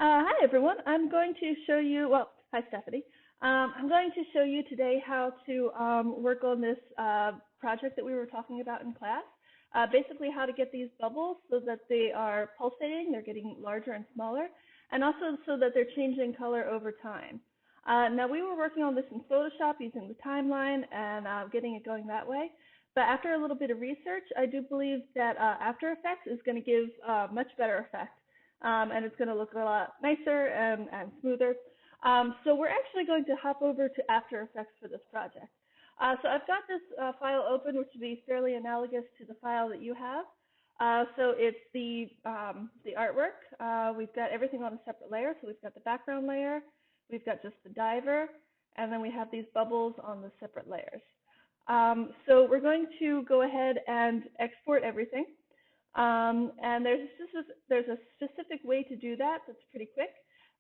Hi everyone. I'm going to show you, well, hi Stephanie. I'm going to show you today how to work on this project that we were talking about in class. Basically how to get these bubbles so that they are pulsating, they're getting larger and smaller, and also so that they're changing color over time. Now we were working on this in Photoshop using the timeline and getting it going that way. But after a little bit of research, I do believe that After Effects is going to give much better effect. And it's going to look a lot nicer and smoother. So we're actually going to hop over to After Effects for this project. So I've got this file open, which would be fairly analogous to the file that you have. So it's the artwork. We've got everything on a separate layer. So we've got the background layer, we've got just the diver, and then we have these bubbles on the separate layers. So we're going to go ahead and export everything. And there's a specific way to do that that's pretty quick,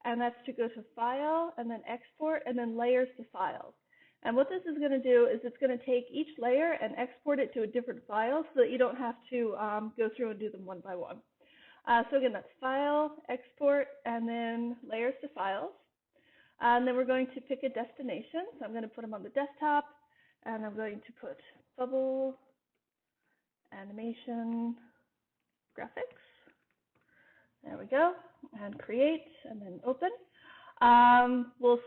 and that's to go to File, and then Export, and then Layers to Files. And what this is going to do is it's going to take each layer and export it to a different file so that you don't have to go through and do them one by one. So again, that's File, Export, and then Layers to Files. And then we're going to pick a destination. So I'm going to put them on the desktop, and I'm going to put Bubble, Animation, Graphics. There we go, and create, and then open. We'll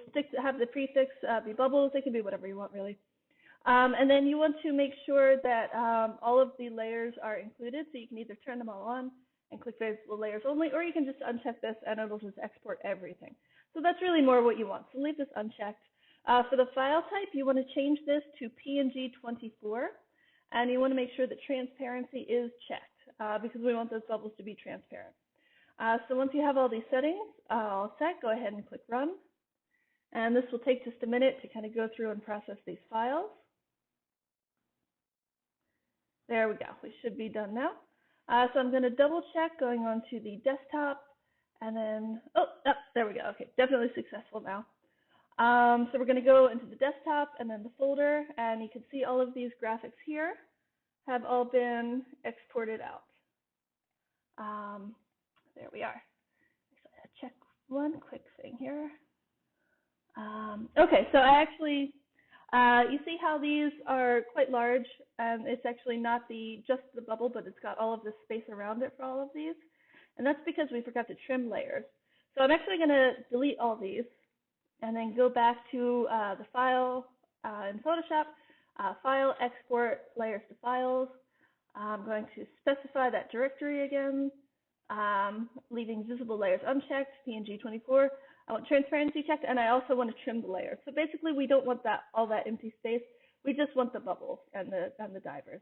have the prefix be bubbles. It can be whatever you want, really. And then you want to make sure that all of the layers are included, so you can either turn them all on and click visible layers only, or you can just uncheck this and it'll just export everything. So that's really more what you want, so leave this unchecked. For the file type, you want to change this to PNG 24, and you want to make sure that transparency is checked. Because we want those bubbles to be transparent. So once you have all these settings all set, go ahead and click Run. And this will take just a minute to kind of go through and process these files. There we go. We should be done now. So I'm going to double check going on to the desktop. And then, there we go. Okay, definitely successful now. So we're going to go into the desktop and then the folder. And you can see all of these graphics here have all been exported out. There we are. So I'll check one quick thing here. Okay, so I actually, you see how these are quite large, and it's actually not just the bubble, but it's got all of this space around it for all of these. And that's because we forgot to trim layers. So I'm actually going to delete all these and then go back to the file in Photoshop. File, Export, Layers to Files. I'm going to specify that directory again, leaving visible layers unchecked, PNG 24. I want transparency checked, and I also want to trim the layers. So basically, we don't want all that empty space. We just want the bubbles and the divers.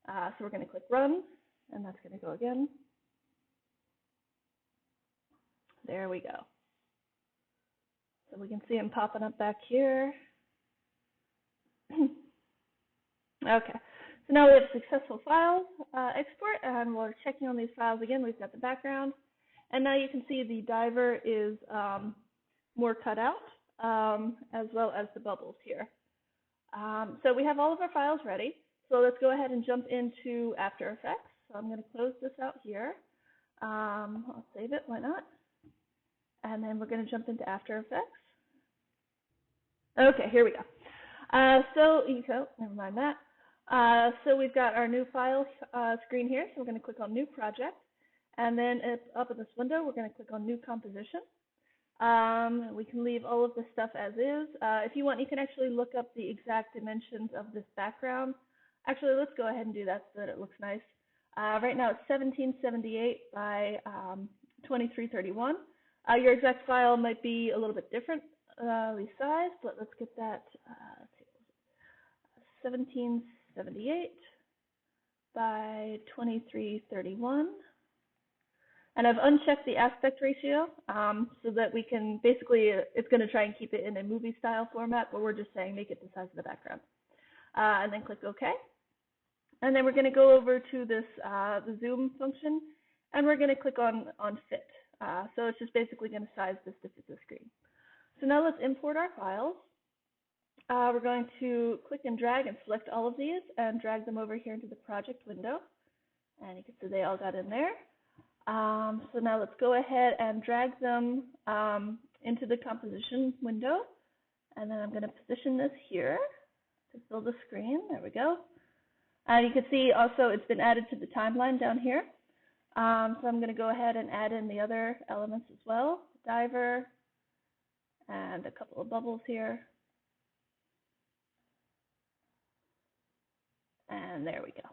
So we're going to click Run, and that's going to go again. There we go. So we can see them popping up back here. Okay, so now we have successful file export, and we're checking on these files again. We've got the background, and now you can see the diver is more cut out, as well as the bubbles here. So we have all of our files ready. So let's go ahead and jump into After Effects. So I'm going to close this out here. I'll save it, why not? And then we're going to jump into After Effects. Okay, here we go. Never mind that. So we've got our new file screen here, so we're going to click on New Project, and then up in this window, we're going to click on New Composition. We can leave all of this stuff as is. If you want, you can actually look up the exact dimensions of this background. Actually, let's go ahead and do that so that it looks nice. Right now, it's 1778 by 2331. Your exact file might be a little bit different size, but let's get that 1778 by 2331. And I've unchecked the aspect ratio so that we can basically, it's going to try and keep it in a movie style format, but we're just saying make it the size of the background. And then click OK. And then we're going to go over to this the zoom function, and we're going to click on fit. So it's just basically going to size this to fit the screen. So now let's import our files. We're going to click and drag and select all of these and drag them over here into the project window. And you can see they all got in there. So now let's go ahead and drag them into the composition window. And then I'm going to position this here to fill the screen. There we go. You can see also it's been added to the timeline down here. So I'm going to go ahead and add in the other elements as well. Diver and a couple of bubbles here. And there we go.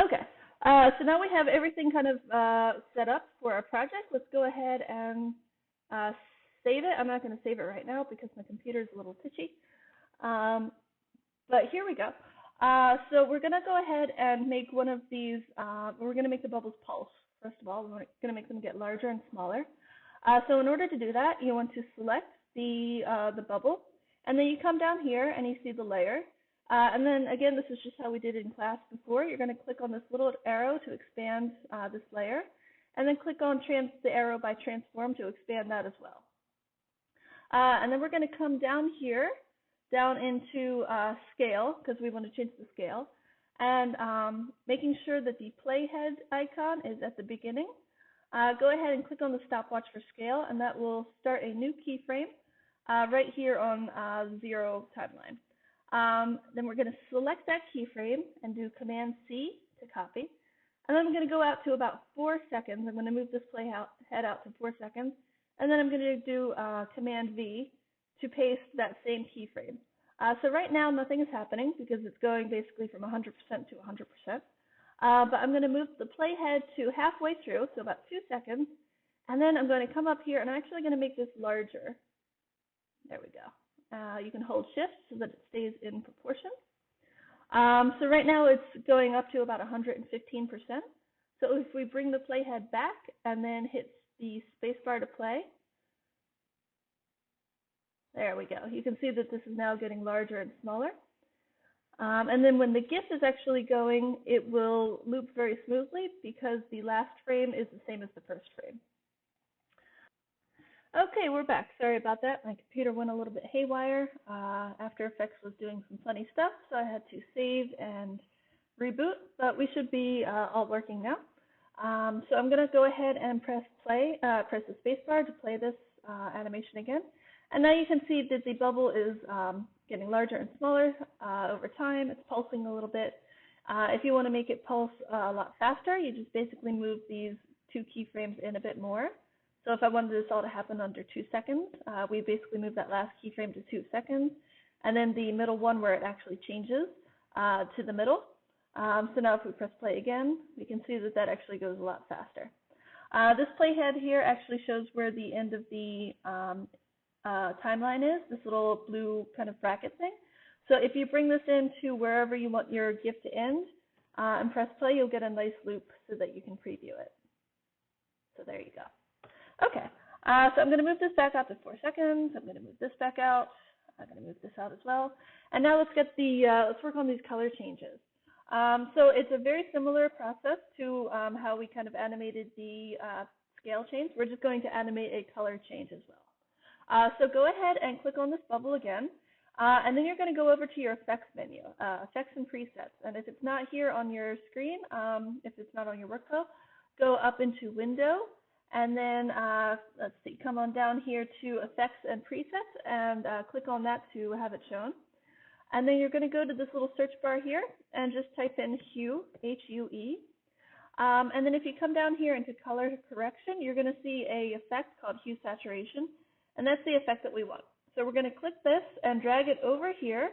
Okay, so now we have everything kind of set up for our project. Let's go ahead and save it. I'm not going to save it right now because my computer is a little twitchy. But here we go. So we're going to go ahead and make one of these, we're going to make the bubbles pulse. First of all, we're going to make them get larger and smaller. So in order to do that, you want to select the bubble, and then you come down here and you see the layer. And then again, this is just how we did it in class before. You're going to click on this little arrow to expand this layer, and then click on the arrow by transform to expand that as well. And then we're going to come down here, down into scale, because we want to change the scale, and making sure that the playhead icon is at the beginning. Go ahead and click on the stopwatch for scale, and that will start a new keyframe right here on 0 timeline. Then we're going to select that keyframe and do Command C to copy. And then I'm going to go out to about 4 seconds. I'm going to move this playhead out to 4 seconds. And then I'm going to do Command V to paste that same keyframe. So right now nothing is happening because it's going basically from 100% to 100%. But I'm going to move the playhead to halfway through, so about 2 seconds. And then I'm going to come up here and I'm actually going to make this larger. There we go. You can hold shift so that it stays in proportion. So right now it's going up to about 115%. So if we bring the playhead back and then hit the spacebar to play, there we go. You can see that this is now getting larger and smaller. And then when the GIF is actually going, it will loop very smoothly because the last frame is the same as the first frame. Okay, we're back. Sorry about that. My computer went a little bit haywire. After Effects was doing some funny stuff, so I had to save and reboot, but we should be all working now. So I'm going to go ahead and press play, press the spacebar to play this animation again. And now you can see that the bubble is getting larger and smaller over time. It's pulsing a little bit. If you want to make it pulse a lot faster, you just basically move these 2 keyframes in a bit more. So if I wanted this all to happen under 2 seconds, we basically move that last keyframe to 2 seconds, and then the middle one where it actually changes to the middle. So now if we press play again, we can see that that actually goes a lot faster. This playhead here actually shows where the end of the timeline is, this little blue kind of bracket thing. So if you bring this into wherever you want your GIF to end and press play, you'll get a nice loop so that you can preview it. So there you go. Okay, so I'm going to move this back out to 4 seconds. I'm going to move this back out. I'm going to move this out as well. And now let's get let's work on these color changes. So it's a very similar process to how we kind of animated the scale change. We're just going to animate a color change as well. So go ahead and click on this bubble again. And then you're going to go over to your effects menu, effects and presets. And if it's not here on your screen, if it's not on your workflow, go up into window. And then, let's see, come on down here to Effects and Presets and click on that to have it shown. And then you're going to go to this little search bar here and just type in Hue, H-U-E. And then if you come down here into Color Correction, you're going to see a effect called Hue Saturation, and that's the effect that we want. So we're going to click this and drag it over here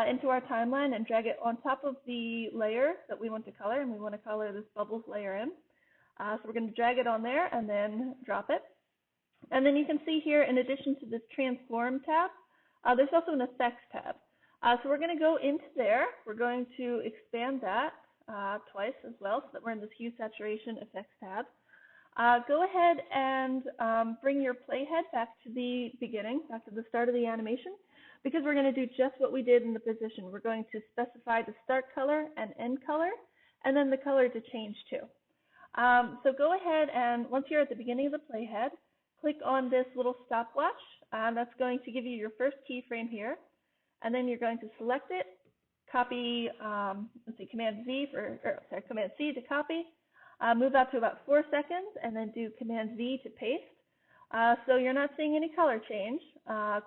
into our timeline and drag it on top of the layer that we want to color, and we want to color this bubbles layer in. So we're going to drag it on there and then drop it. And then you can see here, in addition to this Transform tab, there's also an Effects tab. So we're going to go into there. We're going to expand that twice as well so that we're in this Hue Saturation Effects tab. Go ahead and bring your playhead back to the beginning, back to the start of the animation, because we're going to do just what we did in the position. We're going to specify the start color and end color, and then the color to change to. So go ahead and once you're at the beginning of the playhead, click on this little stopwatch. That's going to give you your first keyframe here. And then you're going to select it, copy, let's see, Command C to copy. Move out to about 4 seconds, and then do Command V to paste. So you're not seeing any color change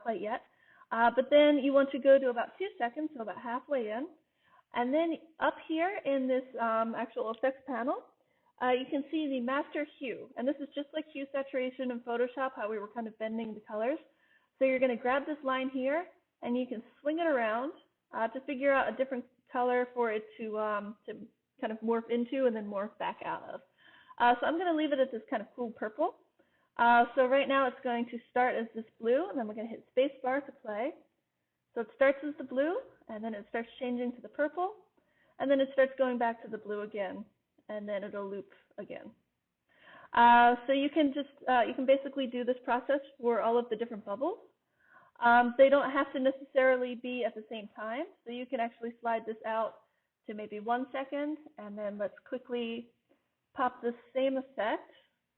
quite yet. But then you want to go to about 2 seconds, so about halfway in. And then up here in this actual effects panel, you can see the master hue. And this is just like hue saturation in Photoshop, how we were kind of bending the colors. So you're going to grab this line here, and you can swing it around to figure out a different color for it to kind of morph into and then morph back out of. So I'm going to leave it at this kind of cool purple. So right now it's going to start as this blue, and then we're going to hit space bar to play. So it starts as the blue, and then it starts changing to the purple, and then it starts going back to the blue again, and then it'll loop again. So you can just, you can basically do this process for all of the different bubbles. They don't have to necessarily be at the same time, so you can actually slide this out to maybe 1 second, and then let's quickly pop this same effect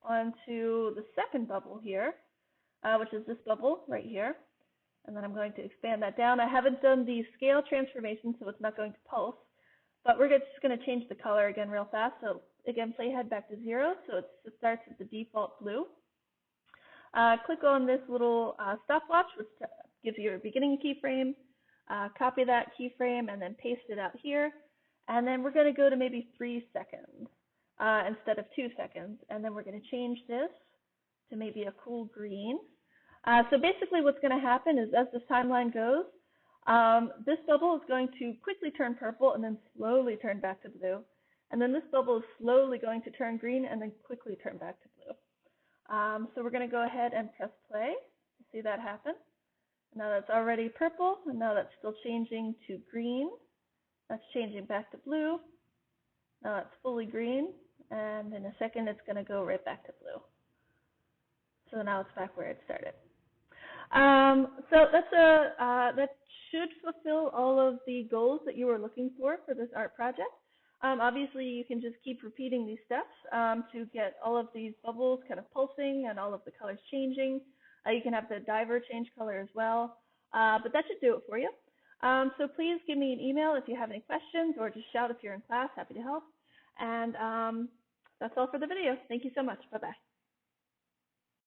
onto the second bubble here, which is this bubble right here. And then I'm going to expand that down. I haven't done the scale transformation, so it's not going to pulse, but we're just going to change the color again real fast. So again, playhead back to 0, so it starts at the default blue. Click on this little stopwatch, which gives you your beginning keyframe. Copy that keyframe and then paste it out here. And then we're going to go to maybe 3 seconds instead of 2 seconds. And then we're going to change this to maybe a cool green. So basically what's going to happen is as this timeline goes, this bubble is going to quickly turn purple and then slowly turn back to blue. And then this bubble is slowly going to turn green and then quickly turn back to blue. So we're going to go ahead and press play to see that happen. Now that's already purple, and now that's still changing to green. That's changing back to blue. Now it's fully green, and in a second it's going to go right back to blue. So now it's back where it started. So that's that should fulfill all of the goals that you were looking for this art project. Obviously, you can just keep repeating these steps to get all of these bubbles kind of pulsing and all of the colors changing. You can have the diver change color as well, but that should do it for you. So please give me an email if you have any questions, or just shout if you're in class. Happy to help. And that's all for the video. Thank you so much. Bye-bye.